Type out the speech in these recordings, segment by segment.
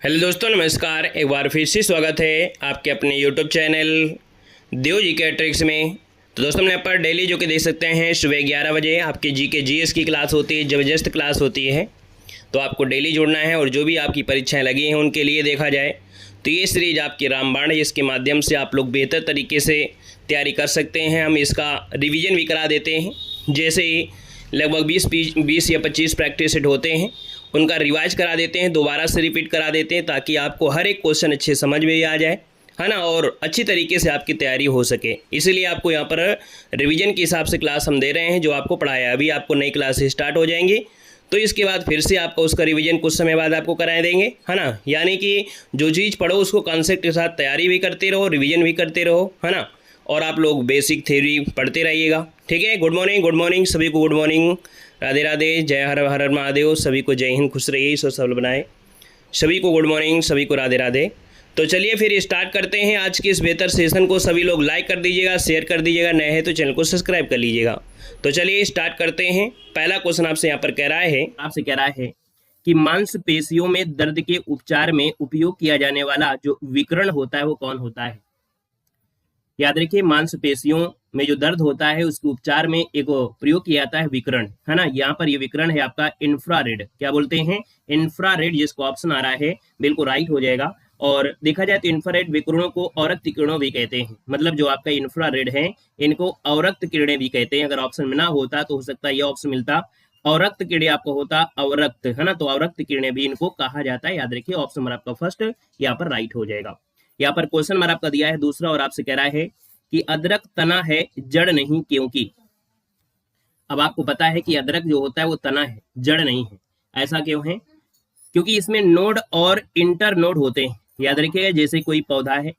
Hello दोस्तों, नमस्कार। एक बार फिर से स्वागत है आपके अपने यूट्यूब चैनल देव जी के ट्रिक्स में। तो दोस्तों, हमने यहाँ पर डेली जो कि देख सकते हैं सुबह 11 बजे आपकी जी के जीएस की क्लास होती है, ज़बरदस्त क्लास होती है। तो आपको डेली जुड़ना है और जो भी आपकी परीक्षाएं लगी हैं उनके लिए देखा जाए तो ये सीरीज़ आपकी रामबाण है, इसके माध्यम से आप लोग बेहतर तरीके से तैयारी कर सकते हैं। हम इसका रिविज़न भी करा देते हैं। जैसे ही लगभग 20 या 25 प्रैक्टिस सेट होते हैं उनका रिवाइज करा देते हैं, दोबारा से रिपीट करा देते हैं ताकि आपको हर एक क्वेश्चन अच्छे समझ में आ जाए, है ना, और अच्छी तरीके से आपकी तैयारी हो सके। इसीलिए आपको यहाँ पर रिवीजन के हिसाब से क्लास हम दे रहे हैं। जो आपको पढ़ाया अभी आपको नई क्लास स्टार्ट हो जाएंगी तो इसके बाद फिर से आपको उसका रिवीजन कुछ समय बाद आपको कराए देंगे, है ना। यानी कि जो चीज़ पढ़ो उसको कॉन्सेप्ट के साथ तैयारी भी करते रहो, रिवीजन भी करते रहो, है ना। और आप लोग बेसिक थ्योरी पढ़ते रहिएगा, ठीक है। गुड मॉर्निंग सभी को, गुड मॉर्निंग, राधे राधे, जय हर हर महादेव, सभी को जय हिंद, खुश रहिए, ईश्वर सबल बनाए, सभी को गुड मॉर्निंग, सभी को राधे राधे। तो चलिए फिर स्टार्ट करते हैं आज के इस बेहतर सेशन को। सभी लोग लाइक कर दीजिएगा, शेयर कर दीजिएगा, नए हैं तो चैनल को सब्सक्राइब कर लीजिएगा। तो चलिए स्टार्ट करते हैं। पहला क्वेश्चन आपसे यहाँ पर आपसे कह रहा है कि मांसपेशियों में दर्द के उपचार में उपयोग किया जाने वाला जो विकर्ण होता है वो कौन होता है। याद रखिए, मांसपेशियों में जो दर्द होता है उसके उपचार में एक प्रयोग किया जाता है विकर्ण, है ना। यहाँ पर ये विकर्ण है आपका इंफ्रारेड। क्या बोलते हैं? इंफ्रारेड, जिसको ऑप्शन आ रहा है बिल्कुल राइट हो जाएगा। और देखा जाए तो इंफ्रारेड विकिरणों को अवरक्त किरणों भी कहते हैं। मतलब जो आपका इंफ्रारेड है इनको अवरक्त किरणें भी कहते हैं। अगर ऑप्शन में ना होता तो हो सकता है यह ऑप्शन मिलता, अवरक्त किरणें आपको होता अवरक्त, है ना। तो अवरक्त किरणें भी इनको कहा जाता है। याद रखिए, ऑप्शन नंबर आपका फर्स्ट यहाँ पर राइट हो जाएगा। यहाँ पर क्वेश्चन नंबर आपका दिया है दूसरा और आपसे कह रहा है कि अदरक तना है जड़ नहीं क्योंकि। अब आपको पता है कि अदरक जो होता है वो तना है, जड़ नहीं है। ऐसा क्यों है? क्योंकि इसमें नोड और इंटर नोड होते हैं। याद रखिएगा, जैसे कोई पौधा है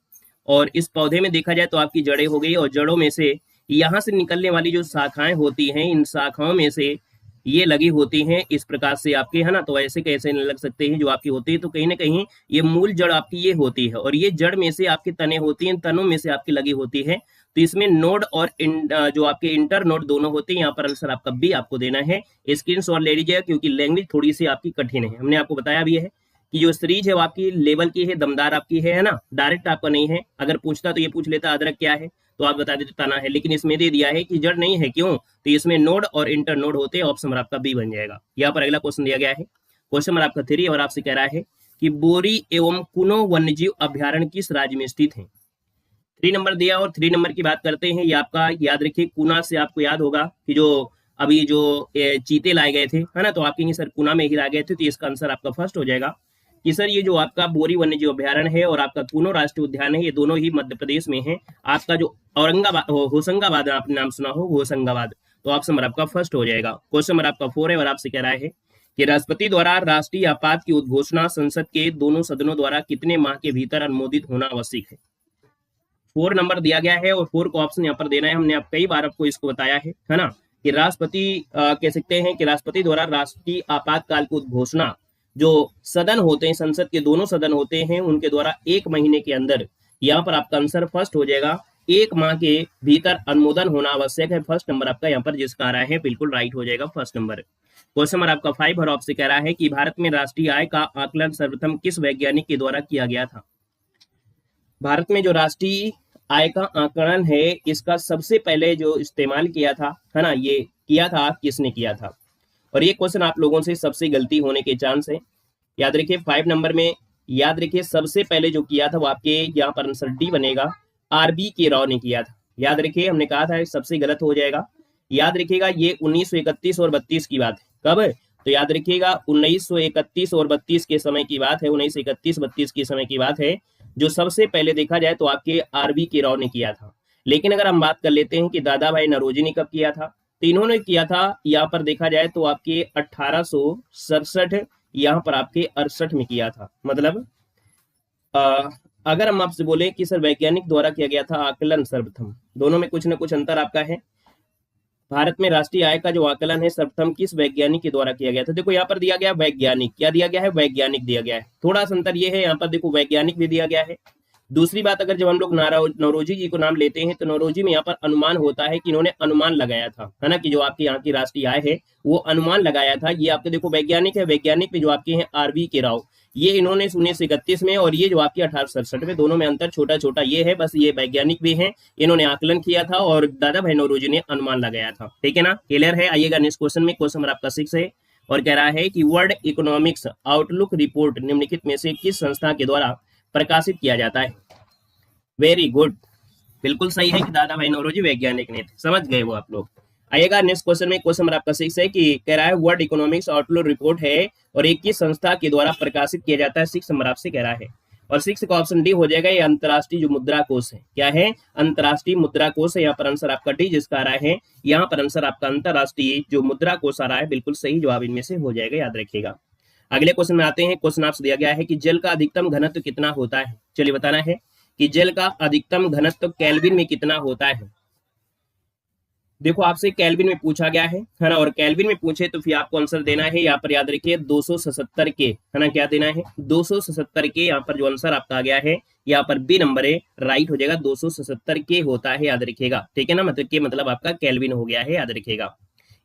और इस पौधे में देखा जाए तो आपकी जड़ें हो गई और जड़ों में से यहाँ से निकलने वाली जो शाखाएं होती हैं इन शाखाओं में से ये लगी होती हैं इस प्रकार से आपके, है ना। तो ऐसे कैसे लग सकते हैं जो आपकी होती है, तो कहीं ना कहीं ये मूल जड़ आपकी ये होती है और ये जड़ में से आपके तने होती हैं, तनों में से आपकी लगी होती है। तो इसमें नोड और जो आपके इंटर नोड दोनों होते हैं। यहाँ पर आंसर आपका बी आपको देना है। स्क्रीनशॉट ले लीजिएगा क्योंकि लैंग्वेज थोड़ी सी आपकी कठिन है। हमने आपको बताया भी है कि जो सीरीज है वो आपकी लेवल की है, दमदार आपकी है ना, डायरेक्ट आपका नहीं है। अगर पूछता तो ये पूछ लेता अदरक क्या है तो आप बता देते तना है, लेकिन इसमें दे दिया है कि जड़ नहीं है। क्यों? तो इसमें नोड और इंटर नोड होते हैं। ऑप्शन नंबर आपका बी बन जाएगा। यहाँ पर अगला क्वेश्चन दिया गया है, क्वेश्चन नंबर आपका 3 और आपसे कह रहा है कि बोरी एवं कुनो वन्यजीव अभ्यारण्य किस राज्य में स्थित है। 3 नंबर दिया और 3 नंबर की बात करते हैं। ये आपका याद रखिए, कुना से आपको याद होगा कि जो अभी जो चीते लाए गए थे, है ना, तो आप कहेंगे सर कुना में ही लाए गए थे, तो इसका आंसर आपका फर्स्ट हो जाएगा कि सर ये जो आपका बोरी वन्यजीव अभ्यारण्य है और आपका कुनो राष्ट्रीय उद्यान है ये दोनों ही मध्य प्रदेश में है। आपका जो औरंगाबाद होशंगाबाद आपने नाम सुना हो, होशंगाबाद, तो ऑप्शन नंबर आपका फर्स्ट हो जाएगा। क्वेश्चन नंबर आपका 4 है और आपसे कह रहा है कि राष्ट्रपति द्वारा राष्ट्रीय आपात की उद्घोषणा संसद के दोनों सदनों द्वारा कितने माह के भीतर अनुमोदित होना आवश्यक है। 4 नंबर दिया गया है और 4 को ऑप्शन यहाँ पर देना है। हमने कई बार आपको इसको बताया है ना, कि राष्ट्रपति कह सकते हैं कि राष्ट्रपति द्वारा राष्ट्रीय आपातकाल की उद्घोषणा जो सदन होते हैं, संसद के दोनों सदन होते हैं, उनके द्वारा 1 महीने के अंदर, यहाँ पर आपका आंसर फर्स्ट हो जाएगा, 1 माह के भीतर अनुमोदन होना आवश्यक है। फर्स्ट नंबर आपका यहाँ पर जिसका आ रहा है बिल्कुल राइट हो जाएगा, फर्स्ट नंबर। क्वेश्चन नंबर आपका 5 और आपसे कह रहा है कि भारत में राष्ट्रीय आय का आकलन सर्वप्रथम किस वैज्ञानिक के द्वारा किया गया था। भारत में जो राष्ट्रीय आय का आकलन है इसका सबसे पहले जो इस्तेमाल किया था, है ना, ये किया था, किसने किया था। और ये क्वेश्चन आप लोगों से सबसे गलती होने के चांस है। याद रखिए 5 नंबर में, याद रखिए सबसे पहले जो किया था वो आपके यहाँ पर आंसर डी बनेगा, आरबी के राव ने किया था। याद रखिए, हमने कहा था सबसे गलत हो जाएगा। याद रखिएगा ये 1931 और 32 की बात है। कब है? तो याद रखिएगा 1931 और 32 के समय की बात है। 1931-32 के समय की बात है। जो सबसे पहले देखा जाए तो आपके आरबी के राव ने किया था। लेकिन अगर हम बात कर लेते हैं कि दादा भाई नौरोजी ने कब किया था, तो इन्होंने किया था यहाँ पर देखा जाए तो आपके 1867, यहाँ पर आपके 68 में किया था। मतलब अगर हम आपसे बोले कि सर वैज्ञानिक द्वारा किया गया था आकलन सर्वप्रथम, दोनों में कुछ ना कुछ अंतर आपका है। भारत में राष्ट्रीय आय का जो आकलन है सर्वप्रथम किस वैज्ञानिक के द्वारा किया गया था। देखो यहाँ पर दिया गया वैज्ञानिक, क्या दिया गया है? वैज्ञानिक दिया गया है। थोड़ा सा अंतर ये है, यहाँ पर देखो वैज्ञानिक भी दिया गया है, दूसरी बात, अगर जब हम लोग नौरोजी जी को नाम लेते हैं तो नौरोजी में यहाँ पर अनुमान होता है कि इन्होंने अनुमान लगाया था, है ना, कि जो आपके यहाँ की राष्ट्रीय आय है वो अनुमान लगाया था। ये आपके देखो वैज्ञानिक है, वैज्ञानिक में जो आपके हैं आरवी के राव, ये इन्होंने 1931 में, और ये जो आपकी 1867 में, दोनों में अंतर छोटा छोटा ये है बस। ये वैज्ञानिक भी हैं, इन्होंने आकलन किया था और दादा भाई नौरोजी ने अनुमान लगाया था। ठीक है ना, क्लियर है। आइएगा नेक्स्ट क्वेश्चन में, क्वेश्चन नंबर आपका 6 है और कह रहा है कि वर्ल्ड इकोनॉमिक्स आउटलुक रिपोर्ट निम्नलिखित में से किस संस्था के द्वारा प्रकाशित किया जाता है। वेरी गुड, बिल्कुल सही है कि दादा भाई नौरोजी वैज्ञानिक ने थे, समझ गए वो आप लोग। आइएगा नेक्स्ट क्वेश्चन में, क्वेश्चन नंबर आपका 6 है कि कह रहा है वर्ल्ड इकोनॉमिक्स आउटलुक रिपोर्ट है और एक किस संस्था के द्वारा प्रकाशित किया जाता है। 6 नंबर आपसे कह रहा है और 6 का ऑप्शन डी हो जाएगा। ये अंतर्राष्ट्रीय जो मुद्रा कोष है, क्या है, अंतर्राष्ट्रीय मुद्रा कोष है। यहाँ पर आंसर आपका डी जिसका आ रहा है, यहाँ पर आंसर आपका अंतर्राष्ट्रीय जो मुद्रा कोष आ रहा है, बिल्कुल सही जवाब इनमें से हो जाएगा, याद रखिएगा। अगले क्वेश्चन में आते हैं। क्वेश्चन आपसे दिया गया है कि जल का अधिकतम घनत्व कितना होता है। चलिए बताना है कि जल का अधिकतम घनत्व केल्विन में कितना होता है। देखो आपसे केल्विन में पूछा गया है ना, और केल्विन में पूछे तो फिर आपको आंसर देना है, यहाँ पर याद रखिए 277 के, है ना, क्या देना है 277 के। यहाँ पर जो आंसर आपका आ गया है, यहाँ पर बी नंबर है, राइट हो जाएगा, 277 के होता है, याद रखिएगा। ठीक है ना, मतलब के मतलब आपका केल्विन हो गया है, याद रखिएगा।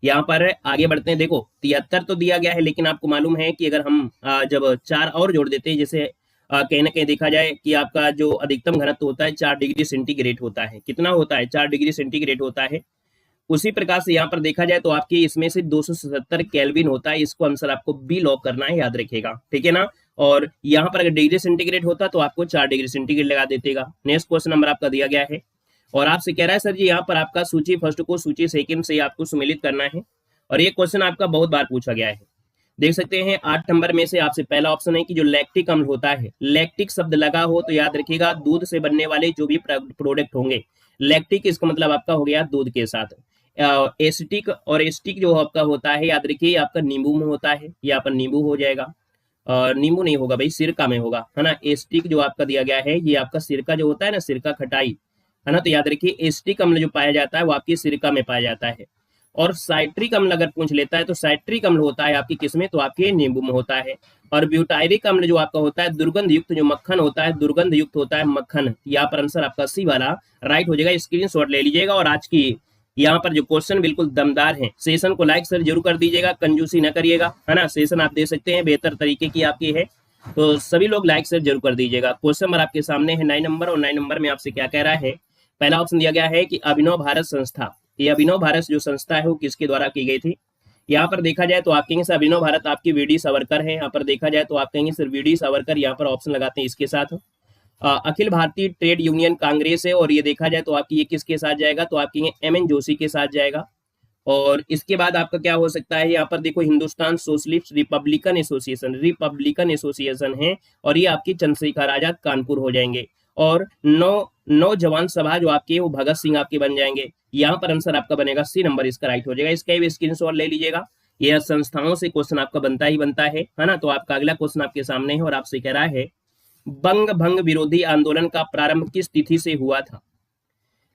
यहाँ पर आगे बढ़ते हैं। देखो 73 तो दिया गया है, लेकिन आपको मालूम है कि अगर हम जब 4 और जोड़ देते हैं, जैसे कहीं ना कहीं देखा जाए कि आपका जो अधिकतम घनत्व होता है 4 डिग्री सेंटीग्रेड होता है। कितना होता है, 4 डिग्री सेंटीग्रेड होता है। उसी प्रकार से यहाँ पर देखा जाए तो आपकी इसमें से 277 केल्विन होता है। इसको आंसर आपको बी लॉक करना है, याद रखिएगा। ठीक है ना, और यहाँ पर अगर डिग्री सेंटीग्रेड होता तो आपको 4 डिग्री सेंटीग्रेड लगा देतेगा। नेक्स्ट क्वेश्चन नंबर आपका दिया गया है और आपसे कह रहा है सर जी यहाँ पर आपका सूची फर्स्ट को सूची सेकंड से आपको सम्मिलित करना है। और ये क्वेश्चन आपका बहुत बार पूछा गया है, देख सकते हैं 8 नंबर में से आपसे पहला ऑप्शन है कि जो लैक्टिक अम्ल होता है, लैक्टिक शब्द लगा हो तो याद रखिएगा दूध से बनने वाले जो भी प्रोडक्ट होंगे, लैक्टिक इसका मतलब आपका हो गया दूध के साथ। एसिटिक और एस्टिक जो आपका होता है, याद रखिए आपका नींबू में होता है, यहाँ पर नींबू हो जाएगा। नींबू नहीं होगा भाई, सिरका में होगा, है ना। एस्टिक जो आपका दिया गया है, ये आपका सिरका जो होता है ना, सिरका खटाई, है ना, तो याद रखिए एस्टिक अम्ल जो पाया जाता है वो आपकी सिरका में पाया जाता है। और साइट्रिक अम्ल अगर पूछ लेता है तो साइट्रिक अम्ल होता है आपकी किसमें, तो आपके नींबू में होता है। और ब्यूटायरिक अम्ल जो आपका होता है दुर्गंध युक्त जो मक्खन होता है, दुर्गंध युक्त होता है मक्खन। यहाँ पर आंसर आपका सी वाला राइट हो जाएगा, स्क्रीनशॉट ले लीजिएगा। और आज की यहाँ पर जो क्वेश्चन बिल्कुल दमदार है। सेशन को लाइक सर जरूर कर दीजिएगा, कंजूसी न करिएगा, है ना। सेशन आप दे सकते हैं, बेहतर तरीके की आपकी है, तो सभी लोग लाइक सर जरूर कर दीजिएगा। क्वेश्चन नंबर आपके सामने है 9 नंबर, और 9 नंबर में आपसे क्या कह रहा है। पहला ऑप्शन दिया गया है कि अभिनव भारत संस्था, ये अभिनव भारत जो संस्था है वो किसके द्वारा की गई थी। यहाँ पर देखा जाए तो आप कहेंगे सर अभिनव भारत आपकी वीडी सावरकर है। यहाँ पर देखा जाए तो आप कहेंगे सर वीडी सावरकर, यहाँ पर ऑप्शन लगाते हैं इसके साथ। अखिल भारतीय ट्रेड यूनियन कांग्रेस है, और ये देखा जाए तो आपकी ये किसके साथ जाएगा, तो आप कहेंगे एम.एन. जोशी के साथ जाएगा। और इसके बाद आपका क्या हो सकता है, यहाँ पर देखो हिंदुस्तान सोशलिस्ट रिपब्लिकन एसोसिएशन है, और ये आपकी चंद्रशेखर आजाद कानपुर हो जाएंगे। और नौजवान सभा जो आपकी वो भगत सिंह आपके बन जाएंगे। यहाँ पर आंसर आपका बनेगा सी नंबर, इसका राइट हो जाएगा। इसका भी स्क्रीनशॉट ले लीजिएगा, यह संस्थाओं से क्वेश्चन आपका बनता ही बनता है ना। तो आपका अगला क्वेश्चन आपके सामने है और आपसे कह रहा है बंग भंग विरोधी आंदोलन का प्रारंभ किस तिथि से हुआ था।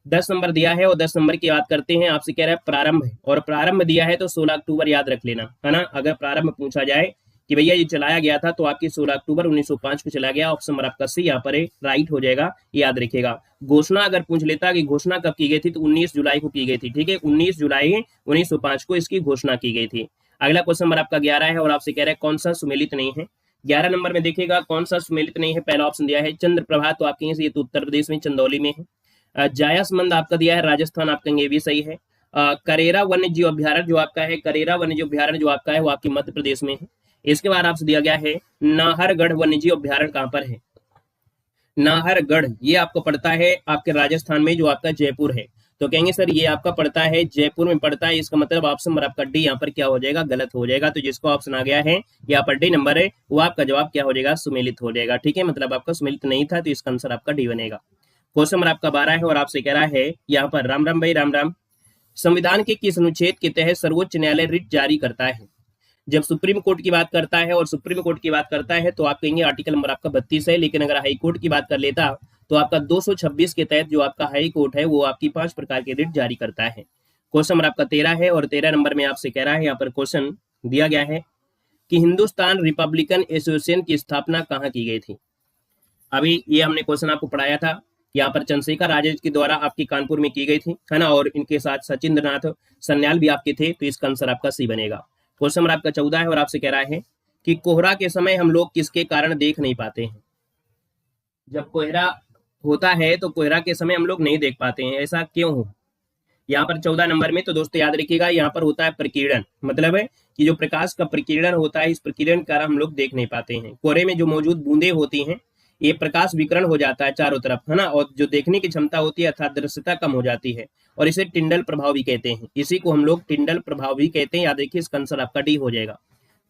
10 नंबर दिया है और 10 नंबर की बात करते हैं। आपसे कह रहा है प्रारंभ, और प्रारंभ दिया है तो 16 अक्टूबर याद रख लेना, है ना। अगर प्रारंभ पूछा जाए कि भैया ये चलाया गया था तो आपकी 16 अक्टूबर 1905 को चला गया। ऑप्शन नंबर आपका सी यहाँ पर है, राइट हो जाएगा, याद रखिएगा। घोषणा अगर पूछ लेता कि घोषणा कब की गई थी, तो 19 जुलाई को की गई थी। ठीक है, 19 जुलाई 1905 को इसकी घोषणा की गई थी। अगला क्वेश्चन नंबर आपका 11 है और आपसे कह रहा है कौन सा सुमेलित नहीं है। 11 नंबर में देखिएगा कौन सा सुमेलित नहीं है। पहला ऑप्शन दिया है चंद्रप्रभा, तो आप कहेंगे ये तो उत्तर प्रदेश में चंदौली में है। जायसमंद आपका दिया है राजस्थान, आप कहेंगे भी सही है। करेरा वन्य जीव अभ्यारण्य जो आपका है, करेरा वन्य जीव अभ्यारण्य जो आपका है वो आपकी मध्य प्रदेश में है। इसके बाद आपसे दिया गया है नाहरगढ़ वन्य जीव अभ्यारण्य कहाँ पर है। नाहरगढ़ ये आपको पड़ता है आपके राजस्थान में, जो आपका जयपुर है। तो कहेंगे सर ये आपका पड़ता है जयपुर में पड़ता है, इसका मतलब ऑप्शन नंबर आपका डी यहाँ पर क्या हो जाएगा, गलत हो जाएगा। तो जिसको ऑप्शन आ गया है यहाँ पर डी नंबर है, वो आपका जवाब क्या हो जाएगा, सुमेलित हो जाएगा। ठीक है, मतलब आपका सुमेलित नहीं था, तो इसका आंसर आपका डी बनेगा। क्वेश्चन नंबर आपका 12 है और आपसे कह रहा है यहाँ पर राम राम भाई राम राम, संविधान के किस अनुच्छेद के तहत सर्वोच्च न्यायालय रिट जारी करता है। जब सुप्रीम कोर्ट की बात करता है और सुप्रीम कोर्ट की बात करता है तो आप कहेंगे आर्टिकल नंबर आपका 32 है, लेकिन अगर हाई कोर्ट की बात कर लेता तो आपका 226 के तहत जो आपका हाई कोर्ट है वो आपकी 5 प्रकार के रिट जारी करता है। क्वेश्चन नंबर आपका 13 है और 13 नंबर में आपसे कह रहा है, यहाँ पर क्वेश्चन दिया गया है कि हिंदुस्तान रिपब्लिकन एसोसिएशन की स्थापना कहाँ की गई थी। अभी ये हमने क्वेश्चन आपको पढ़ाया था, यहाँ पर चंद्रशेखर आजाद के द्वारा आपकी कानपुर में की गई थी, है ना, और इनके साथ सचिंद्र नाथ सन्याल भी आपके थे, तो इसका आंसर आपका सी बनेगा। क्वेश्चन नंबर आपका 14 है और आपसे कह रहा है कि कोहरा के समय हम लोग किसके कारण देख नहीं पाते हैं। जब कोहरा होता है तो कोहरा के समय हम लोग नहीं देख पाते हैं, ऐसा क्यों हो। यहाँ पर 14 नंबर में तो दोस्तों याद रखिएगा, यहाँ पर होता है प्रकीर्णन, मतलब है कि जो प्रकाश का प्रकीर्णन होता है, इस प्रकीर्णन के कारण हम लोग देख नहीं पाते हैं। कोहरे में जो मौजूद बूंदे होती हैं, ये प्रकाश विकर्ण हो जाता है चारों तरफ, है ना, और जो देखने की क्षमता होती है अर्थात दृश्यता कम हो जाती है, और इसे टिंडल प्रभाव भी कहते हैं। इसी को हम लोग टिंडल प्रभाव भी कहते हैं। याद रखिए, इसका आंसर आपका डी हो जाएगा।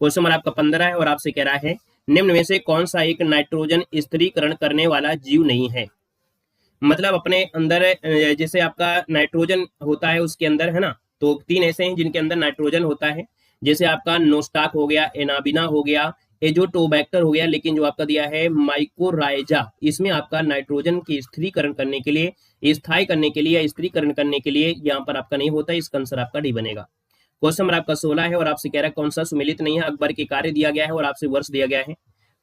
क्वेश्चन नंबर आपका 15 है और आपसे कह रहा है निम्न में से कौन सा एक नाइट्रोजन स्थिरीकरण करने वाला जीव नहीं है। मतलब अपने अंदर जैसे आपका नाइट्रोजन होता है उसके अंदर, है ना, तो 3 ऐसे हैं जिनके अंदर नाइट्रोजन होता है, जैसे आपका नोस्टाक हो गया, एनाबिना हो गया, एजोटोबैक्टर हो गया, लेकिन जो आपका दिया है माइकोराइजा, इसमें आपका नाइट्रोजन की स्थिरीकरण करने के लिए, स्थायी करने के लिए, स्थिरीकरण करने के लिए यहाँ पर आपका नहीं होता, इसका आंसर आपका डी बनेगा। क्वेश्चन नंबर आपका 16 है और आपसे कह रहा है कौन सा सुमेलित नहीं है। अकबर के कार्य दिया गया है और आपसे वर्ष दिया गया है।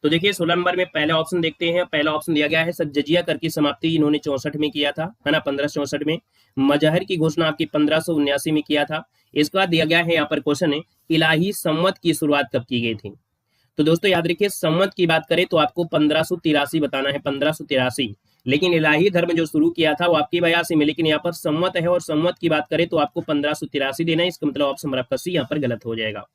तो देखिए 16 नंबर में पहला ऑप्शन देखते हैं। पहला ऑप्शन दिया गया है जजिया कर की समाप्ति इन्होंने 64 में किया था, है ना, 1564 में। मजहर की घोषणा आपकी 1579 में किया था। इसके बाद दिया गया है यहाँ पर क्वेश्चन है इलाही संवत की शुरुआत कब की गई थी। तो दोस्तों याद रखिए, संवत की बात करें तो आपको 1583 बताना है, 1583, लेकिन इलाही धर्म जो शुरू किया था वो आपकी 82 में, लेकिन यहाँ पर संवत है और संवत की बात करें तो आपको 1583 देना है। इसका मतलब ऑप्शन आपका सी यहाँ पर गलत हो जाएगा।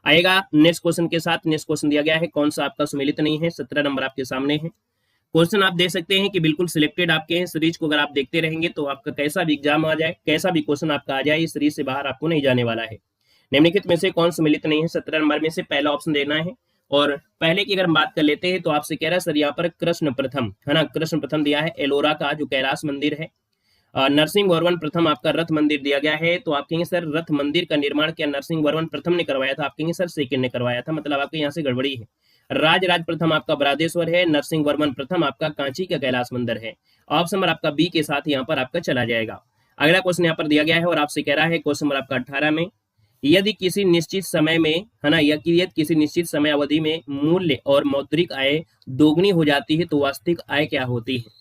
आएगा नेक्स्ट क्वेश्चन के साथ। नेक्स्ट क्वेश्चन दिया गया है कौन सा आपका सुमेलित नहीं है। 17 नंबर आपके सामने है। क्वेश्चन आप देख सकते हैं कि बिल्कुल सिलेक्टेड आपके हैं। सीरीज को अगर आप देखते रहेंगे तो आपका कैसा भी एग्जाम आ जाए, कैसा भी क्वेश्चन आपका आ जाए, इस सीरीज से बाहर आपको नहीं जाने वाला है। निम्नलिखित में से कौन सुमेलित नहीं है। 17 नंबर में से पहला ऑप्शन देना है। और पहले की अगर बात कर लेते हैं तो आपसे कह रहा है सर यहाँ पर कृष्ण प्रथम, है ना, कृष्ण प्रथम दिया है एलोरा का जो कैलाश मंदिर है। नरसिंह वर्मन प्रथम आपका रथ मंदिर दिया गया है। तो आप कहेंगे सर रथ मंदिर का निर्माण क्या नरसिंह वर्मन प्रथम ने करवाया था। आप कहेंगे सर सेकंड ने करवाया था, मतलब आपके यहाँ से गड़बड़ी है। राज प्रथम आपका बरादेश्वर है, नरसिंह वर्मन प्रथम आपका कांची का कैलाश मंदिर है। ऑप्शन नंबर आपका बी के साथ यहाँ पर आपका चला जाएगा। अगला क्वेश्चन यहाँ पर दिया गया है और आपसे कह रहा है क्वेश्चन नंबर आपका 18 में, यदि किसी निश्चित समय में, है ना, यदि किसी निश्चित समय अवधि में मूल्य और मौद्रिक आय दोगुनी हो जाती है तो वास्तविक आय क्या होती है।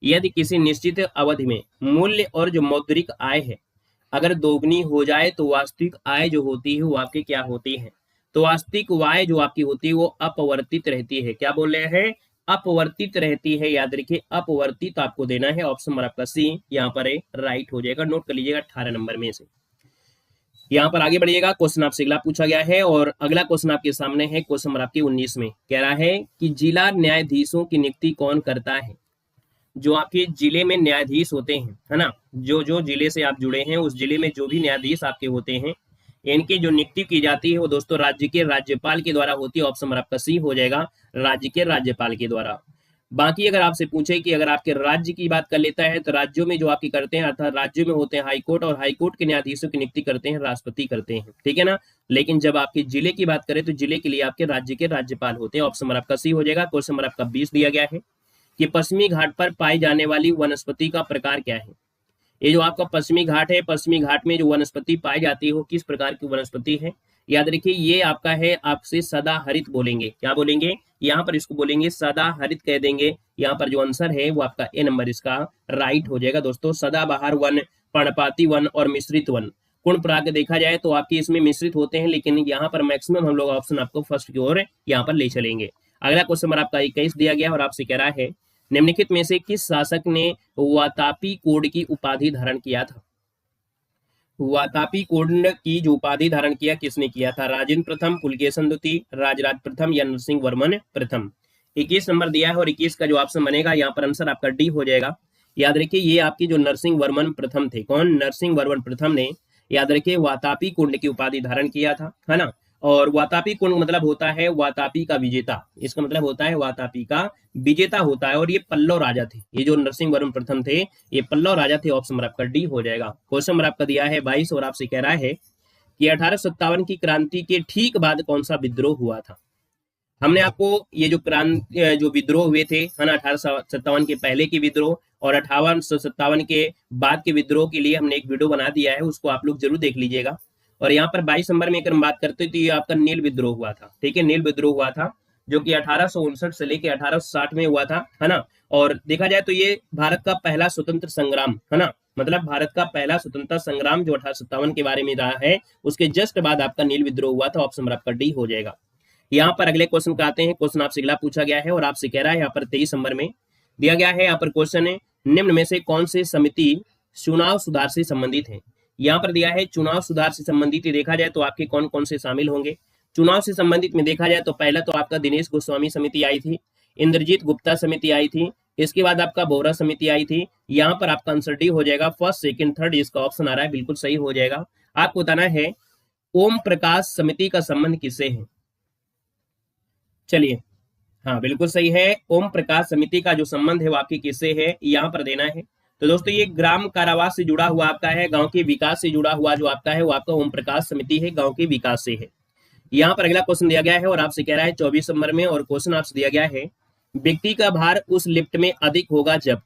यदि किसी निश्चित अवधि में मूल्य और जो मौद्रिक आय है अगर दोगुनी हो जाए तो वास्तविक आय जो होती है वो आपकी क्या होती है। तो वास्तविक आय जो आपकी होती है वो अपवर्तित रहती है। क्या बोल रहे हैं, अपवर्तित रहती है। याद रखिए अपवर्तित आपको देना है। ऑप्शन नंबर आपका सी यहाँ पर राइट हो जाएगा। नोट कर लीजिएगा 18 नंबर में से। यहाँ पर आगे बढ़िएगा। क्वेश्चन आपसे अगला पूछा गया है और अगला क्वेश्चन आपके सामने है। क्वेश्चन नंबर आपकी 19 में कह रहा है कि जिला न्यायाधीशों की नियुक्ति कौन करता है। जो आपके जिले में न्यायाधीश होते हैं, है ना, जो जो जिले से आप जुड़े हैं उस जिले में जो भी न्यायाधीश आपके होते हैं, इनकी जो नियुक्ति की जाती है वो दोस्तों राज्य के राज्यपाल के द्वारा होती है। ऑप्शन नंबर आपका सी हो जाएगा, राज्य के राज्यपाल के द्वारा। बाकी अगर आपसे पूछे कि अगर आपके राज्य की बात कर लेता है तो राज्यों में जो आपकी करते हैं अर्थात राज्यों में होते हैं हाईकोर्ट, और हाईकोर्ट के न्यायाधीशों की नियुक्ति करते हैं राष्ट्रपति करते हैं, ठीक है ना। लेकिन जब आपके जिले की बात करें तो जिले के लिए आपके राज्य के राज्यपाल होते हैं। ऑप्शन नंबर आपका सी हो जाएगा। क्वेश्चन नंबर आपका 20 दिया गया है कि पश्चिमी घाट पर पाई जाने वाली वनस्पति का प्रकार क्या है। ये जो आपका पश्चिमी घाट है, पश्चिमी घाट में जो वनस्पति पाई जाती है वो किस प्रकार की वनस्पति है। याद रखिए ये आपका है, आपसे सदा हरित बोलेंगे। क्या बोलेंगे, यहाँ पर इसको बोलेंगे सदा हरित कह देंगे। यहाँ पर जो आंसर है वो आपका ए नंबर इसका राइट हो जाएगा दोस्तों। सदाबहार वन, पर्णपाती वन और मिश्रित वन। कुण पराग देखा जाए तो आपके इसमें मिश्रित होते हैं, लेकिन यहाँ पर मैक्सिमम हम लोग ऑप्शन आपको फर्स्ट की ओर यहाँ पर ले चलेंगे। अगला क्वेश्चन नंबर आपका 21 दिया गया और आपसे कह रहा है निम्नलिखित में से किस शासक ने वातापी कोड की उपाधि धारण किया था। वातापी कोड की जो उपाधि धारण किया किसने किया था। राजेंद्र प्रथम, पुलकेशन द्वितीय, राजराज प्रथम या नरसिंह वर्मन प्रथम। 21 नंबर दिया है और 21 का जो ऑप्शन बनेगा यहाँ पर आंसर आपका डी हो जाएगा। याद रखिए ये आपकी जो नरसिंह वर्मन प्रथम थे, कौन, नरसिंह वर्मन प्रथम ने याद रखिए वातापी कुंड की उपाधि धारण किया था, है ना। और वातापी कुंड मतलब होता है वातापी का विजेता, इसका मतलब होता है वातापी का विजेता होता है। और ये पल्लव राजा थे, ये जो नरसिंह वर्मन प्रथम थे ये पल्लव राजा थे। ऑप्शन नंबर आपका डी हो जाएगा। क्वेश्चन नंबर आपका दिया है 22 और आपसे कह रहा है कि 1857 की क्रांति के ठीक बाद कौन सा विद्रोह हुआ था। हमने आपको ये जो विद्रोह हुए थे, है ना, 1857 के पहले के विद्रोह और 1857 के बाद के विद्रोह के लिए हमने एक वीडियो बना दिया है, उसको आप लोग जरूर देख लीजिएगा। और यहाँ पर 22 नंबर में अगर हम बात करते तो ये आपका नील विद्रोह हुआ था, ठीक है, नील विद्रोह हुआ था। जो कि 1859 से लेके 1860 में हुआ था, है ना। और देखा जाए तो ये भारत का पहला स्वतंत्र संग्राम, है ना, मतलब भारत का पहला स्वतंत्रता संग्राम जो 1857 के बारे में रहा है, उसके जस्ट बाद आपका नील विद्रोह हुआ था। ऑप्शन आपका डी हो जाएगा। यहाँ पर अगले क्वेश्चन का आते हैं। क्वेश्चन आपसे अगला पूछा गया है और आपसे कह रहा है यहाँ पर 23 नंबर में दिया गया है। यहाँ पर क्वेश्चन है, निम्न में से कौन से समिति चुनाव सुधार से संबंधित है। यहाँ पर दिया है चुनाव सुधार से संबंधित। देखा जाए तो आपके कौन कौन से शामिल होंगे चुनाव से संबंधित में। देखा जाए तो पहला तो आपका दिनेश गोस्वामी समिति आई थी, इंद्रजीत गुप्ता समिति आई थी, इसके बाद आपका बोहरा समिति आई थी। यहाँ पर आपका आंसर डी हो जाएगा, फर्स्ट सेकंड थर्ड इसका ऑप्शन आ रहा है, बिल्कुल सही हो जाएगा। आपको बताना है ओम प्रकाश समिति का संबंध किससे है। चलिए, हाँ बिल्कुल सही है, ओम प्रकाश समिति का जो संबंध है वो आपकी किससे है, यहाँ पर देना है। तो दोस्तों ये ग्राम कारावास से जुड़ा हुआ आपका है, गांव के विकास से जुड़ा हुआ जो आपका है वो आपका ओम प्रकाश समिति है, गांव के विकास से है। यहाँ पर अगला क्वेश्चन दिया गया है और आपसे कह रहा है 24 नंबर में, और क्वेश्चन आपसे दिया गया है, व्यक्ति का भार उस लिफ्ट में अधिक होगा जब।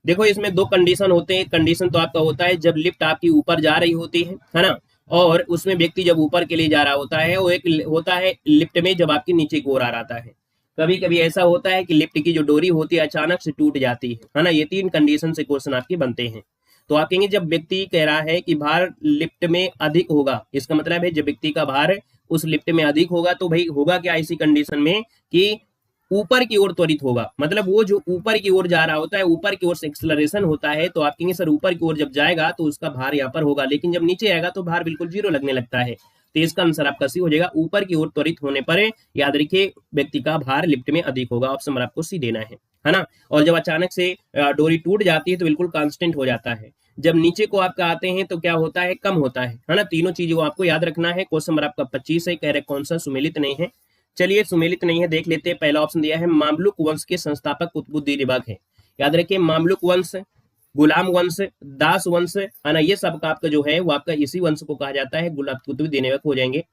देखो इसमें दो कंडीशन होते हैं। कंडीशन तो आपका होता है जब लिफ्ट आपकी ऊपर जा रही होती है ना, और उसमें व्यक्ति जब ऊपर के लिए जा रहा होता है, वो एक होता है लिफ्ट में जब आपकी नीचे की ओर आ रहा है। कभी कभी ऐसा होता है कि लिफ्ट की जो डोरी होती है अचानक से टूट जाती है ना। ये तीन कंडीशन से क्वेश्चन आपके बनते हैं। तो आप कहेंगे जब व्यक्ति कह रहा है कि भार लिफ्ट में अधिक होगा, इसका मतलब है जब व्यक्ति का भार उस लिफ्ट में अधिक होगा, तो भाई होगा क्या इसी कंडीशन में कि ऊपर की ओर त्वरित होगा। मतलब वो जो ऊपर की ओर जा रहा होता है, ऊपर की ओर से एक्सेलरेशन होता है, तो आप कहेंगे सर ऊपर की ओर जब जाएगा तो उसका भार यहाँ पर होगा, लेकिन जब नीचे आएगा तो भार बिल्कुल जीरो लगने लगता है। तो इसका आंसर आपका सी हो जाएगा, ऊपर की ओर त्वरित होने पर याद रखिए व्यक्ति का भार लिफ्ट में अधिक होगा। ऑप्शन आपको सी देना है ना। और जब अचानक से डोरी टूट जाती है तो बिल्कुल कांस्टेंट हो जाता है। जब नीचे को आपका आते हैं तो क्या होता है, कम होता है ना। तीनों चीजों को आपको याद रखना है। क्वेश्चन नंबर आपका 25 है, कह रहे कौन सा सुमेलित नहीं है। चलिए सुमेलित नहीं है, देख लेते हैं। पहला ऑप्शन दिया है मामलुक वंश के संस्थापक कुतुबुद्दीन ऐबक है। याद रखिए मामलुक वंश, गुलाम वंश, दास वंश, है ना, ये सब का आपका जो है वो आपका इसी वंश को कहा जाता है, गुलाम कुतुबुद्दीन ऐबक हो जाएंगे।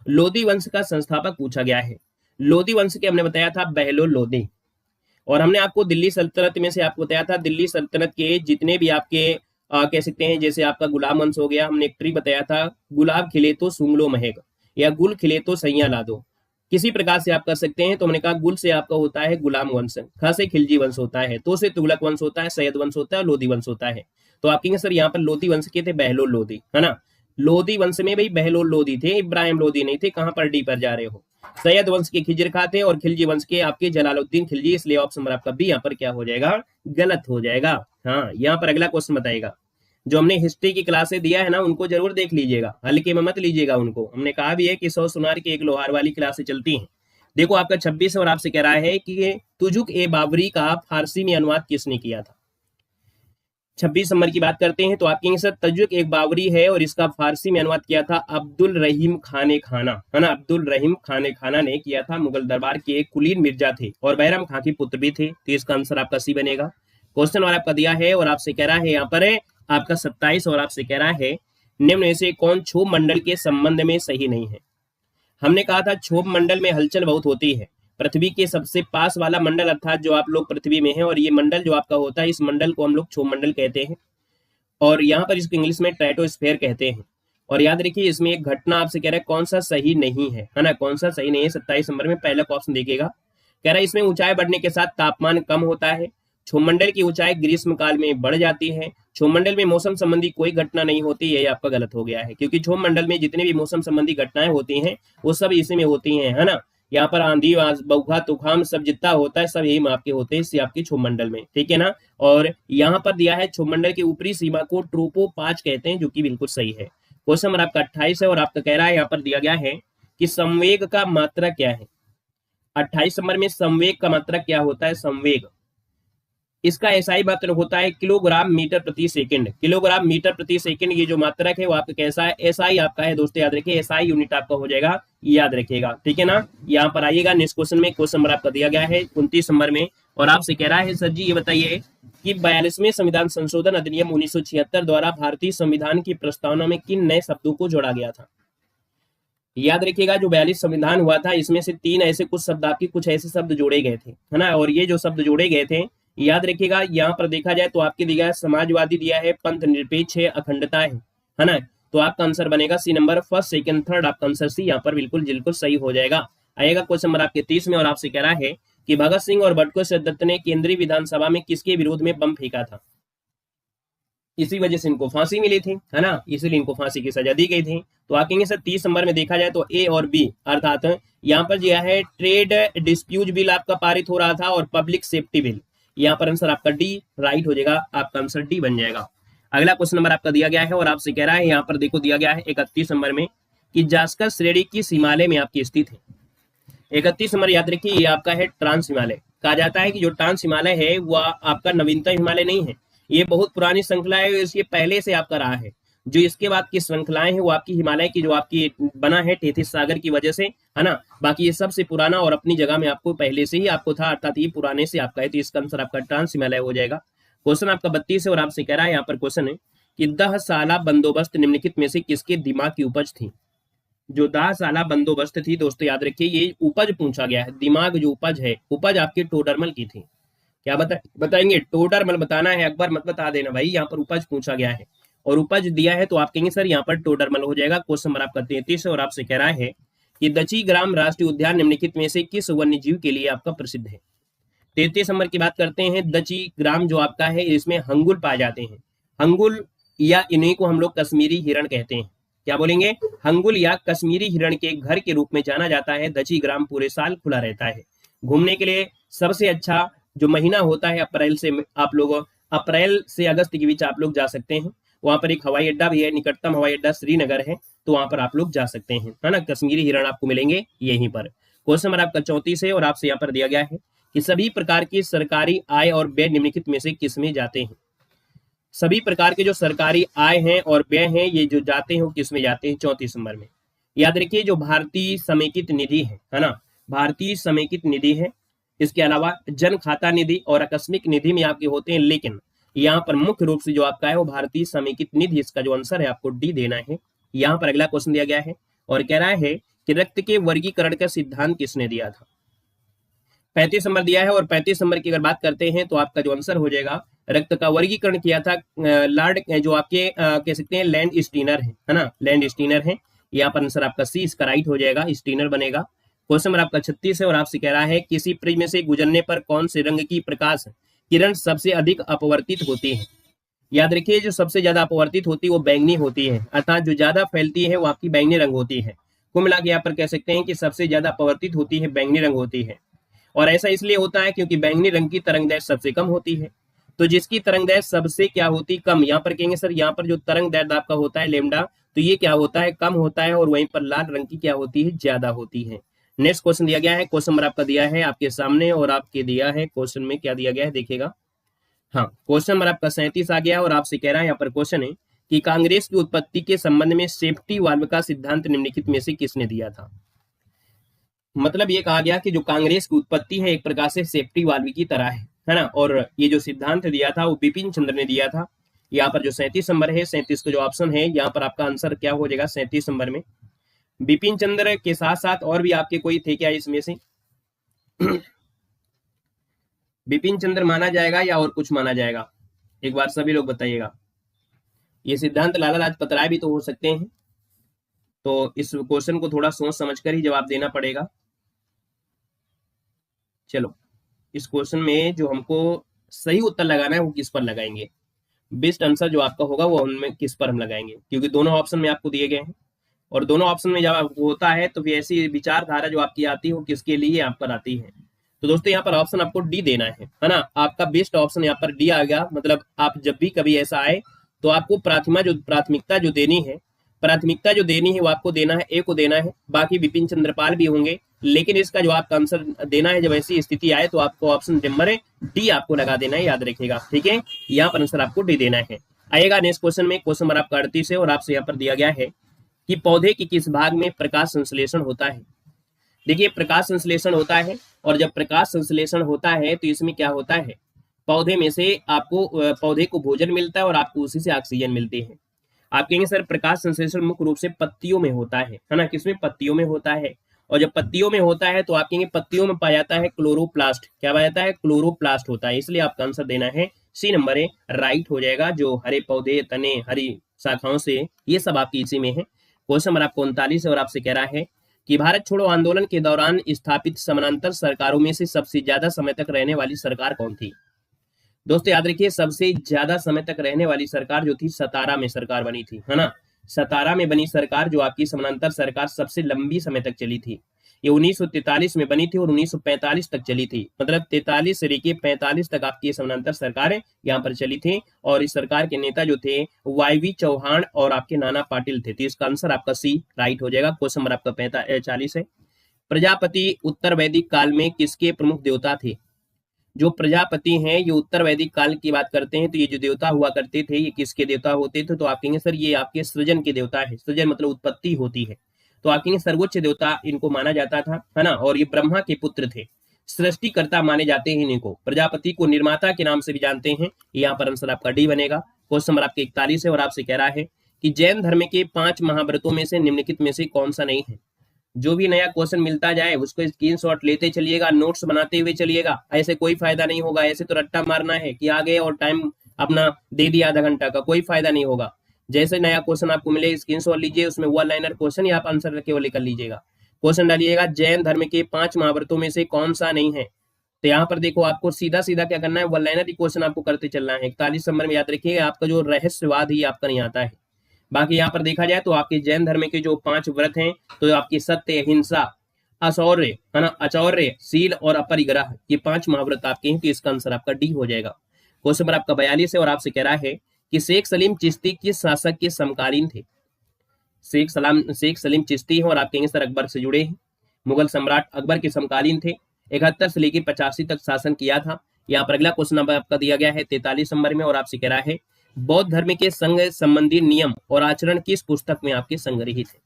लोधी वंश का संस्थापक पूछा गया है। लोधी वंश के हमने बताया था बहलोल लोधी। और हमने आपको दिल्ली सल्तनत में से आपको बताया था, दिल्ली सल्तनत के जितने भी आपके कह सकते हैं, जैसे आपका गुलाम वंश हो गया, हमने एक ट्री बताया था, गुलाब खिले तो सुंगलो महक, या गुल खिले तो सैया ला दो, किसी प्रकार से आप कर सकते हैं। तो हमने कहा गुल से आपका होता है गुलाम वंश, ख से खिलजी वंश होता है, तो से तुगलक वंश होता है, सैयद वंश होता है, लोधी वंश होता है। तो आप कहेंगे सर यहाँ पर लोधी वंश के थे बहलोल लोधी, है ना। लोधी वंश में भाई बहलोल लोधी थे, इब्राहिम लोधी नहीं थे। कहां पर डी पर जा रहे हो। सैयद वंश के खिजर खां थे और खिलजी वंश के आपके जलालुद्दीन खिलजी, इसलिए ऑप्शन नंबर आपका बी यहाँ पर क्या हो जाएगा, गलत हो जाएगा। हाँ, यहाँ पर अगला क्वेश्चन बताएगा। जो हमने हिस्ट्री की क्लासें दिया है ना, उनको जरूर देख लीजिएगा, हल्के में मत लीजिएगा उनको। हमने कहा भी है कि 100 सुनार की एक लोहार वाली क्लासें चलती हैं। देखो आपका 26 है और आपसे कह रहा है कि तुजुक ए बाबरी का फारसी में अनुवाद किसने किया था। 26 नंबर की बात करते हैं तो आप कहेंगे सर तजुक एक बाबरी है और इसका फारसी में अनुवाद किया था अब्दुल रहीम खाने खाना, है ना। अब्दुल रहीम खाने खाना ने किया था। मुगल दरबार के एक कुलीन मिर्जा थे और बैरम खां के पुत्र भी थे। तो इसका आंसर आपका सी बनेगा। क्वेश्चन और आपका दिया है और आपसे कह रहा है यहाँ पर आपका 27 और आपसे कह रहा है निम्न में से कौन क्षोभ मंडल के संबंध में सही नहीं है। हमने कहा था क्षोभ मंडल में हलचल बहुत होती है। पृथ्वी के सबसे पास वाला मंडल अर्थात जो आप लोग पृथ्वी में हैं, और ये मंडल जो आपका होता है, इस मंडल को हम लोग क्षोभ मंडल कहते हैं, और यहाँ पर इसको इंग्लिश में स्ट्रेटोस्फेयर कहते हैं। और याद रखिए इसमें एक घटना आपसे कह रहा है कौन सा सही नहीं है, है ना, कौन सा सही नहीं है। 27 नंबर में पहला ऑप्शन देखिएगा, कह रहा है इसमें ऊंचाई बढ़ने के साथ तापमान कम होता है, क्षोभमंडल की ऊंचाई ग्रीष्म काल में बढ़ जाती है, क्षोभमंडल में मौसम संबंधी कोई घटना नहीं होती। ये आपका गलत हो गया है, क्योंकि क्षोभमंडल में जितने भी मौसम संबंधी घटनाएं होती हैं वो सब इसी में होती हैं, है ना। यहाँ पर आंधी बौखा तूफान सब जितना होता है सब यही माप के होते हैं इस आपके क्षोभमंडल में, ठीक है ना। और यहाँ पर दिया है क्षोभमंडल की ऊपरी सीमा को ट्रोपोपाज कहते हैं, जो कि बिल्कुल सही है। क्वेश्चन नंबर आपका 28 है और आपका कह रहा है यहाँ पर दिया गया है कि संवेग का मात्रा क्या है। 28 नंबर में संवेग का मात्रा क्या होता है। संवेग इसका एसआई मात्रक होता है किलोग्राम मीटर प्रति सेकंड। किलोग्राम मीटर प्रति सेकंड ये जो मात्रक है वो आपका कैसा है, एसआई आपका है दोस्तों, याद रखिए एसआई यूनिट आपका हो जाएगा, याद रखिएगा, ठीक है ना। यहाँ पर आइएगा नेक्स्ट क्वेश्चन में, क्वेश्चन नंबर आपका दिया गया है 29 नंबर में, और आपसे कह रहा है सर जी ये बताइए कि 42वें संविधान संशोधन अधिनियम 1976 द्वारा भारतीय संविधान की प्रस्तावना में किन नए शब्दों को जोड़ा गया था। याद रखिएगा जो 42 संविधान हुआ था इसमें से 3 ऐसे कुछ शब्द आपके कुछ ऐसे शब्द जोड़े गए थे, है ना। और ये जो शब्द जोड़े गए थे याद रखिएगा, यहाँ पर देखा जाए तो आपके दिया है समाजवादी दिया है, पंथ निरपेक्ष है, अखंडता है ना। तो आपका आंसर बनेगा C number, first second third आपका आंसर सी यहाँ पर बिल्कुल बिल्कुल सही हो जाएगा। आएगा क्वेश्चन नंबर आपके 30 में, और आपसे कह रहा है कि भगत सिंह और बटुक दत्त ने केंद्रीय विधानसभा में किसके विरोध में बम फेंका था? इसी वजह से इनको फांसी मिली थी, है ना, इसीलिए इनको फांसी की सजा दी गई थी। तो आप कहेंगे सर 30 नंबर में देखा जाए तो ए और बी, अर्थात यहाँ पर जो है ट्रेड डिस्प्यूट बिल आपका पारित हो रहा था और पब्लिक सेफ्टी बिल। यहाँ पर आंसर आपका डी राइट हो जाएगा, आपका आंसर डी बन जाएगा। अगला क्वेश्चन नंबर आपका दिया गया है और आपसे कह रहा है, यहाँ पर देखो दिया गया है 31 नंबर में कि जास्कर श्रेणी किस हिमालय में आपकी स्थित है? 31 नंबर याद रखिए, ये आपका है ट्रांस हिमालय। कहा जाता है कि जो ट्रांस हिमालय है वह आपका नवीनतम हिमालय नहीं है, ये बहुत पुरानी श्रृंखला है, इसके पहले से आपका रहा है। जो इसके बाद की श्रृंखलाएं हैं वो आपकी हिमालय की जो आपकी बना है टेथिस सागर की वजह से, है ना। बाकी ये सबसे पुराना और अपनी जगह में आपको पहले से ही आपको था, अर्थात ये पुराने से आपका है, तो इसका आंसर आपका ट्रांस हिमालय हो जाएगा। क्वेश्चन आपका 32 है और आपसे कह रहा है, यहाँ पर क्वेश्चन है कि 10 साला बंदोबस्त निम्नलिखित में से किसके दिमाग की उपज थी? जो 10 साला बंदोबस्त थी दोस्तों याद रखिए, ये उपज पूछा गया है। दिमाग जो उपज है, उपज आपके टोडरमल की थी। क्या बताएंगे? टोडरमल बताना है, अकबर मत बता देना भाई, यहाँ पर उपज पूछा गया है और उपज दिया है तो आप कहेंगे सर यहाँ पर टोडरमल हो जाएगा। क्वेश्चन नंबर आपका 33 है और आपसे कह रहा है कि दची ग्राम राष्ट्रीय उद्यान निम्नलिखित में से किस वन्य जीव के लिए आपका प्रसिद्ध है? 33 नंबर की बात करते हैं। दची ग्राम जो आपका है इसमें हंगुल पाए जाते हैं। हंगुल या इन्हीं को हम लोग कश्मीरी हिरण कहते हैं। क्या बोलेंगे? हंगुल या कश्मीरी हिरण के घर के रूप में जाना जाता है। दची ग्राम पूरे साल खुला रहता है। घूमने के लिए सबसे अच्छा जो महीना होता है अप्रैल से, आप लोग अप्रैल से अगस्त के बीच आप लोग जा सकते हैं। वहां पर एक हवाई अड्डा भी है, निकटतम हवाई अड्डा श्रीनगर है, तो वहां पर आप लोग जा सकते हैं, है ना। कश्मीरी हिरण आपको मिलेंगे यहीं पर। क्वेश्चन नंबर आपका 34 है और आपसे यहाँ पर दिया गया है कि सभी प्रकार की सरकारी आय और व्यय निम्नलिखित में से किसमें जाते हैं? सभी प्रकार के जो सरकारी आय हैं और व्यय हैं ये जो जाते हैं वो किसमें जाते हैं? 34 नंबर में। याद रखिए जो भारतीय समेकित निधि है ना, भारतीय समेकित निधि है, इसके अलावा जन खाता निधि और आकस्मिक निधि में आपके होते हैं, लेकिन यहाँ पर मुख्य रूप से जो आपका है वो भारतीय समेकित निधि, इसका जो आंसर है आपको डी देना है। यहाँ पर अगला क्वेश्चन दिया गया है और कह रहा है कि रक्त के वर्गीकरण का सिद्धांत किसने दिया था? 35 नंबर दिया है और 35 नंबर की अगर बात करते हैं तो आपका जो आंसर हो जाएगा, रक्त का वर्गीकरण किया था लॉर्ड जो आपके कह सकते हैं लैंड स्टीनर है ना, लैंड स्टीनर है। यहाँ पर आंसर आपका सी इसका राइट हो जाएगा, स्टीनर बनेगा। क्वेश्चन नंबर आपका 36 है और आपसे कह रहा है किसी प्रिज्म से गुजरने पर कौन से रंग की प्रकाश किरण सबसे अधिक अपवर्तित होती है? याद रखिए जो सबसे ज्यादा अपवर्तित होती है वो बैंगनी होती है, अर्थात जो ज्यादा फैलती है वो आपकी बैंगनी रंग होती है। कुल मिला के यहाँ पर कह सकते हैं कि सबसे ज्यादा अपवर्तित होती है बैंगनी रंग होती है। और ऐसा इसलिए होता है क्योंकि बैंगनी रंग की तरंग दैर्घ्य सबसे कम होती है। तो जिसकी तरंग दैर्घ्य सबसे क्या होती कम, यहाँ पर कहेंगे सर यहाँ पर जो तरंग दैर्घ्य आपका होता है लेमडा, तो ये क्या होता है कम होता है, और वहीं पर लाल रंग की क्या होती है ज्यादा होती है। नेक्स्ट क्वेश्चन दिया गया है, क्वेश्चन नंबर आपका दिया है आपके सामने और आपके दिया है क्वेश्चन में क्या दिया गया है देखिएगा। हाँ, क्वेश्चन नंबर आपका 37 आ गया और आपसे कह रहा है यहाँ पर क्वेश्चन है कि कांग्रेस की उत्पत्ति के संबंध में सेफ्टी वाल्व का सिद्धांत निम्नलिखित में से किसने दिया था? मतलब ये कहा गया कि जो कांग्रेस की उत्पत्ति है एक प्रकार से सेफ्टी वाल्व की तरह है ना, और ये जो सिद्धांत दिया था वो बिपिन चंद्र ने दिया था। यहाँ पर जो 37 नंबर है, 37 का जो ऑप्शन है यहाँ पर आपका आंसर क्या हो जाएगा? 37 नंबर में बिपिन चंद्र के साथ साथ और भी आपके कोई थे क्या इसमें से? बिपिन चंद्र माना जाएगा या और कुछ माना जाएगा? एक बार सभी लोग बताइएगा। ये सिद्धांत लाला लाजपत राय भी तो हो सकते हैं, तो इस क्वेश्चन को थोड़ा सोच समझकर ही जवाब देना पड़ेगा। चलो इस क्वेश्चन में जो हमको सही उत्तर लगाना है वो किस पर लगाएंगे? बेस्ट आंसर जो आपका होगा वो उनमें किस पर हम लगाएंगे, क्योंकि दोनों ऑप्शन में आपको दिए गए हैं और दोनों ऑप्शन में जब होता है तो फिर ऐसी विचारधारा जो आपकी आती है वो किसके लिए आप पर आती है। तो दोस्तों यहाँ पर ऑप्शन आपको डी देना है ना। आपका बेस्ट ऑप्शन यहाँ पर डी आ गया। मतलब आप जब भी कभी ऐसा आए तो आपको प्राथमिकता जो देनी है वो आपको देना है, ए को देना है। बाकी बिपिन चंद्रपाल भी होंगे, लेकिन इसका जो आपका आंसर देना है जब ऐसी स्थिति आए तो आपको ऑप्शन नंबर डी आपको लगा देना है, याद रखिएगा, ठीक है। यहाँ पर आंसर आपको डी देना है। आएगा नेक्स्ट क्वेश्चन में, क्वेश्चन नंबर आपका 38 है और आपसे यहाँ पर दिया गया है कि पौधे के किस भाग में प्रकाश संश्लेषण होता है? देखिए प्रकाश संश्लेषण होता है और जब प्रकाश संश्लेषण होता है तो इसमें क्या होता है, पौधे में से आपको पौधे को भोजन मिलता है और आपको उसी से ऑक्सीजन मिलती है। आप कहेंगे सर प्रकाश संश्लेषण मुख्य रूप से पत्तियों में होता है ना, किसमें? पत्तियों में होता है। और जब पत्तियों में होता है तो आप कहेंगे पत्तियों में पाया जाता है क्लोरोप्लास्ट। क्या पाया जाता है? क्लोरोप्लास्ट होता है। इसलिए आपका आंसर देना है सी नंबर है, राइट हो जाएगा। जो हरे पौधे, तने, हरी शाखाओं से, ये सब आपकी इसी में है। क्वेश्चन नंबर आपको 39 है और आपसे कह रहा है कि भारत छोड़ो आंदोलन के दौरान स्थापित समानांतर सरकारों में से सबसे ज्यादा समय तक रहने वाली सरकार कौन थी? दोस्तों याद रखिए, सबसे ज्यादा समय तक रहने वाली सरकार जो थी, सतारा में सरकार बनी थी, है ना। सतारा में बनी सरकार जो आपकी समानांतर सरकार सबसे लंबी समय तक चली थी, ये 1943 में बनी थी और 1945 तक चली थी। मतलब 43 से लेके 45 तक आपकी समानांतर सरकारें यहाँ पर चली थी। और इस सरकार के नेता जो थे YV चौहान और आपके नाना पाटिल थे। तो इसका आंसर आपका सी राइट हो जाएगा। क्वेश्चन नंबर आपका 45 है। प्रजापति उत्तर वैदिक काल में किसके प्रमुख देवता थे? जो प्रजापति हैं ये उत्तर वैदिक काल की बात करते हैं, तो ये जो देवता हुआ करते थे ये किसके देवता होते थे? तो आप कहेंगे सर ये आपके सृजन के देवता है। सृजन मतलब उत्पत्ति होती है, तो आप कहेंगे सर्वोच्च देवता इनको माना जाता था, है ना। और ये ब्रह्मा के पुत्र थे, सृष्टिकर्ता माने जाते हैं इनको। प्रजापति को निर्माता के नाम से भी जानते हैं। यहाँ पर आंसर आपका डी बनेगा। क्वेश्चन नंबर आपके 41 है और आपसे कह रहा है कि जैन धर्म के 5 महाव्रतों में से निम्नलिखित में से कौन सा नहीं है? जो भी नया क्वेश्चन मिलता जाए उसको स्क्रीनशॉट लेते चलिएगा, नोट्स बनाते हुए चलिएगा। ऐसे कोई फायदा नहीं होगा, ऐसे तो रट्टा मारना है कि आ गए और टाइम अपना दे दिया आधा घंटा का, कोई फायदा नहीं होगा। जैसे नया क्वेश्चन आपको मिले स्क्रीनशॉट लीजिए, उसमें वन लाइनर क्वेश्चन या आप आंसर केवल लेकर लीजिएगा। क्वेश्चन डालिएगा जैन धर्म के 5 महाव्रतों में से कौन सा नहीं है। तो यहाँ पर देखो आपको सीधा सीधा क्या करना है, वन लाइनर ही क्वेश्चन आपको करते चलना है। 41 नंबर में याद रखिएगा, आपका जो रहस्यवाद ही आपका नहीं आता है। बाकी यहाँ पर देखा जाए तो आपके जैन धर्म के जो 5 व्रत हैं, तो आपकी सत्य, हिंसा, अशौर्य, है ना, अचौर्य, शील और अपरिग्रह, ये 5 महाव्रत आपके हैं। तो इसका आंसर आपका डी हो जाएगा। क्वेश्चन नंबर आपका 42 है और आपसे कह रहा है कि शेख सलीम चिश्ती किस शासक के समकालीन थे? शेख सलीम चिश्ती है और आप कहेंगे सर अकबर से जुड़े हैं। मुगल सम्राट अकबर के समकालीन थे। 71 से लेकर 85 तक शासन किया था। यहाँ पर अगला क्वेश्चन नंबर आपका दिया गया है 43 नंबर में और आपसे कह रहा है बौद्ध धर्म के संघ संबंधी नियम और आचरण किस पुस्तक में आपके संग्रहित है?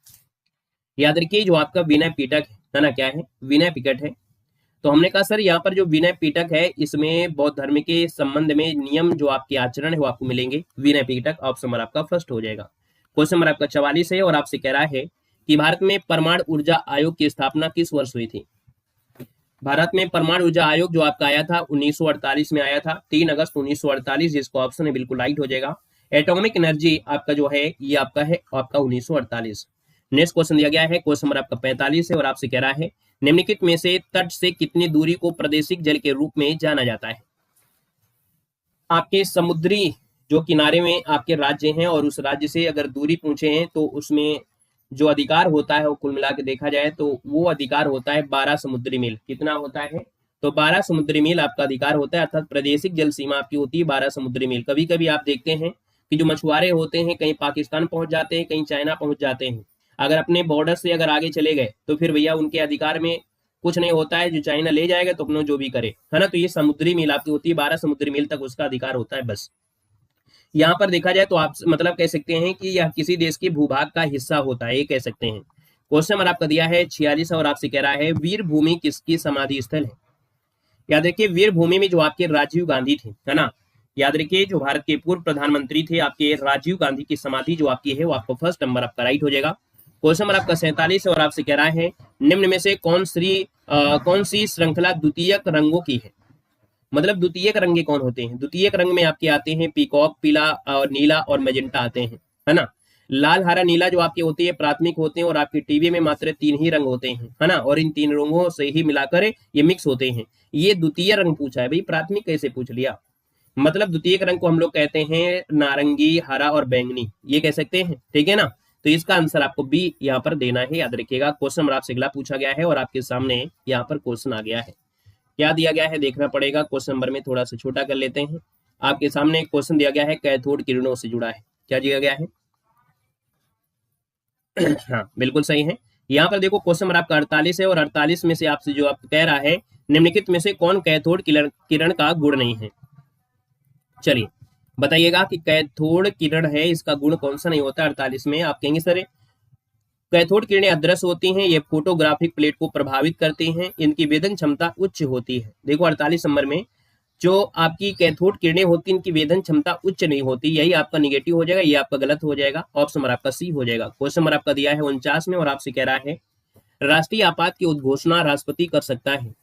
याद रखिए जो आपका विनय पिटक है ना, क्या है, विनय पिटक है। तो हमने कहा सर यहाँ पर जो विनय पिटक है इसमें बौद्ध धर्म के संबंध में नियम जो आपके आचरण है वो आपको मिलेंगे विनय पिटक। ऑप्शन नंबर आपका फर्स्ट हो जाएगा। क्वेश्चन नंबर आपका 44 है और आपसे कह रहा है कि भारत में परमाणु ऊर्जा आयोग की स्थापना किस वर्ष हुई थी? भारत में परमाणु ऊर्जा आयोग जो आपका आया था 1948 में आया था, 3 अगस्त 1948, जिसको ऑप्शन है बिल्कुल राइट हो जाएगा। एटॉमिक एनर्जी आपका जो है ये आपका है आपका 1948। नेक्स्ट क्वेश्चन दिया गया है, क्वेश्चन नंबर आपका 45 है और आपसे कह रहा है निम्नलिखित में से तट से कितनी दूरी को प्रादेशिक जल के रूप में जाना जाता है? आपके समुद्री जो किनारे में आपके राज्य हैं और उस राज्य से अगर दूरी पूछे हैं तो उसमें जो अधिकार होता है वो कुल मिला के देखा जाए तो वो अधिकार होता है 12 समुद्री मील। कितना होता है? तो 12 समुद्री मील आपका अधिकार होता है, अर्थात प्रादेशिक जल सीमा आपकी होती है 12 समुद्री मील। कभी कभी आप देखते हैं कि जो मछुआरे होते हैं कहीं पाकिस्तान पहुंच जाते हैं, कहीं चाइना पहुंच जाते हैं। अगर अपने बॉर्डर से अगर आगे चले गए तो फिर भैया उनके अधिकार में कुछ नहीं होता है, जो चाइना ले जाएगा तो अपना जो भी करे, है ना। तो ये समुद्री मील आपकी होती है, 12 समुद्री मील तक उसका अधिकार होता है बस। यहाँ पर देखा जाए तो आप मतलब कह सकते हैं कि यह किसी देश के भूभाग का हिस्सा होता है, ये कह सकते हैं। क्वेश्चन नंबर आपका दिया है 46 और आपसे कह रहा है वीर भूमि किसकी समाधि स्थल है? याद रखिए वीर भूमि में जो आपके राजीव गांधी थे, है ना। याद रखिए जो भारत के पूर्व प्रधानमंत्री थे आपके राजीव गांधी की समाधि जो आपकी है वो आपको फर्स्ट नंबर आपका राइट हो जाएगा। क्वेश्चन नंबर आपका 47 और आपसे कह रहा है निम्न में से कौन सी श्रृंखला द्वितीयक रंगों की है? मतलब द्वितीयक रंगे कौन होते हैं? द्वितीयक रंग में आपके आते हैं पीकॉक, पीला और नीला और मैजेंटा आते हैं, है ना। लाल, हरा, नीला जो आपके होती है प्राथमिक होते हैं और आपकी टीवी में मात्र 3 ही रंग होते हैं, है ना। और इन 3 रंगों से ही मिलाकर ये मिक्स होते हैं। ये द्वितीय रंग पूछा है भाई, प्राथमिक कैसे पूछ लिया। मतलब द्वितीयक रंग को हम लोग कहते हैं नारंगी, हरा और बैंगनी, ये कह सकते हैं, ठीक है ना। तो इसका आंसर आपको बी यहाँ पर देना है, याद रखिएगा। क्वेश्चन नंबर आपसे अगला पूछा गया है और आपके सामने यहाँ पर क्वेश्चन आ गया है। क्या दिया गया है देखना पड़ेगा। क्वेश्चन नंबर में थोड़ा सा छोटा कर लेते हैं। आपके सामने एक क्वेश्चन दिया गया है कैथोड किरणों से जुड़ा है। क्या दिया गया है? हाँ बिल्कुल सही है। यहाँ पर देखो क्वेश्चन नंबर आपका 48 है और 48 में से आपसे जो आप कह रहा है निम्नलिखित में से कौन कैथोड किरण का गुण नहीं है? चलिए बताइएगा कि कैथोड किरण है इसका गुण कौन सा नहीं होता 48 में। आप कहेंगे सर कैथोड किरणें अदृश्य होती हैं, ये फोटोग्राफिक प्लेट को प्रभावित करती हैं, इनकी वेदन क्षमता उच्च होती है। देखो 48 नंबर में जो आपकी कैथोड किरणें होती हैं इनकी वेदन क्षमता उच्च नहीं होती, यही आपका निगेटिव हो जाएगा, ये आपका गलत हो जाएगा। ऑप्शन नंबर आपका सी हो जाएगा। क्वेश्चन नंबर आपका दिया है 49 में और आपसे कह रहा है राष्ट्रीय आपात की उद्घोषणा राष्ट्रपति कर सकता है।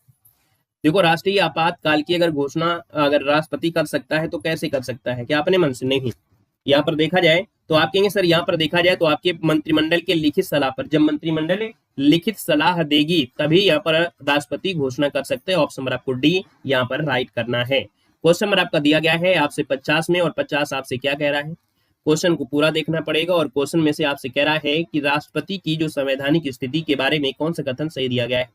देखो राष्ट्रीय आपातकाल की अगर घोषणा अगर राष्ट्रपति कर सकता है तो कैसे कर सकता है? क्या अपने मन से? नहीं। यहाँ पर देखा जाए तो आप कहेंगे सर यहाँ पर देखा जाए तो आपके मंत्रिमंडल के लिखित सलाह पर, जब मंत्रिमंडल लिखित सलाह देगी तभी यहाँ पर राष्ट्रपति घोषणा कर सकते हैं। ऑप्शन नंबर आपको डी यहाँ पर राइट करना है। क्वेश्चन नंबर आपका दिया गया है आपसे 50 में, और 50 आपसे क्या कह रहा है, क्वेश्चन को पूरा देखना पड़ेगा। और क्वेश्चन में से आपसे कह रहा है कि राष्ट्रपति की जो संवैधानिक स्थिति के बारे में कौन सा कथन सही दिया गया है।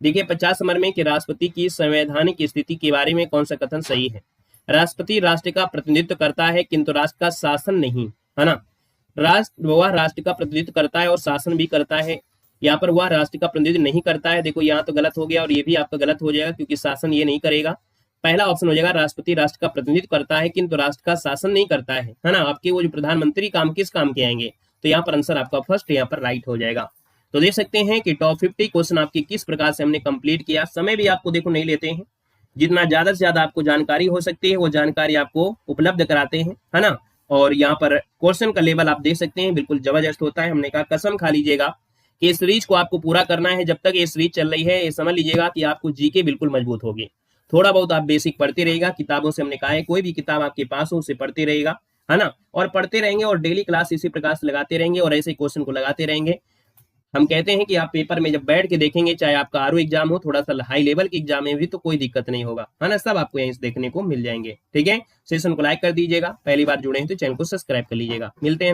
देखिए 50 नंबर में कि राष्ट्रपति की संवैधानिक स्थिति के बारे में कौन सा कथन सही है। राष्ट्रपति राष्ट्र का प्रतिनिधित्व करता है किंतु राष्ट्र का शासन नहीं, है ना। वह राष्ट्र का प्रतिनिधित्व करता है और शासन भी करता है। यहाँ पर वह राष्ट्र का प्रतिनिधित्व नहीं करता है। देखो यहाँ तो गलत हो गया और ये भी आपका गलत हो जाएगा क्योंकि शासन ये नहीं करेगा। पहला ऑप्शन हो जाएगा राष्ट्रपति राष्ट्र का प्रतिनिधित्व करता है किंतु राष्ट्र का शासन नहीं करता है ना। आपके वो जो प्रधानमंत्री काम किस काम के आएंगे, तो यहाँ पर आंसर आपका फर्स्ट यहाँ पर राइट हो जाएगा। तो देख सकते हैं कि टॉप 50 क्वेश्चन आपके किस प्रकार से हमने कंप्लीट किया। समय भी आपको देखो नहीं लेते हैं, जितना ज्यादा से ज्यादा आपको जानकारी हो सकती है वो जानकारी आपको उपलब्ध कराते हैं, है ना। और यहाँ पर क्वेश्चन का लेवल आप देख सकते हैं बिल्कुल जबरदस्त होता है। हमने कहा कसम खा लीजिएगा कि इस सीरीज को आपको पूरा करना है। जब तक ये सीरीज चल रही है ये समझ लीजिएगा कि आपको जीके बिल्कुल मजबूत होगी। थोड़ा बहुत आप बेसिक पढ़ते रहेगा, किताबों से हमने कहा है कोई भी किताब आपके पास हो उसे पढ़ते रहेगा, है ना। और पढ़ते रहेंगे और डेली क्लास इसी प्रकार से लगाते रहेंगे और ऐसे क्वेश्चन को लगाते रहेंगे। हम कहते हैं कि आप पेपर में जब बैठ के देखेंगे, चाहे आपका आरओ एग्जाम हो, थोड़ा सा हाई लेवल के एग्जाम में भी, तो कोई दिक्कत नहीं होगा, है ना। सब आपको यहीं से देखने को मिल जाएंगे। ठीक है, सेशन को लाइक कर दीजिएगा। पहली बार जुड़े हैं तो चैनल को सब्सक्राइब कर लीजिएगा। मिलते हैं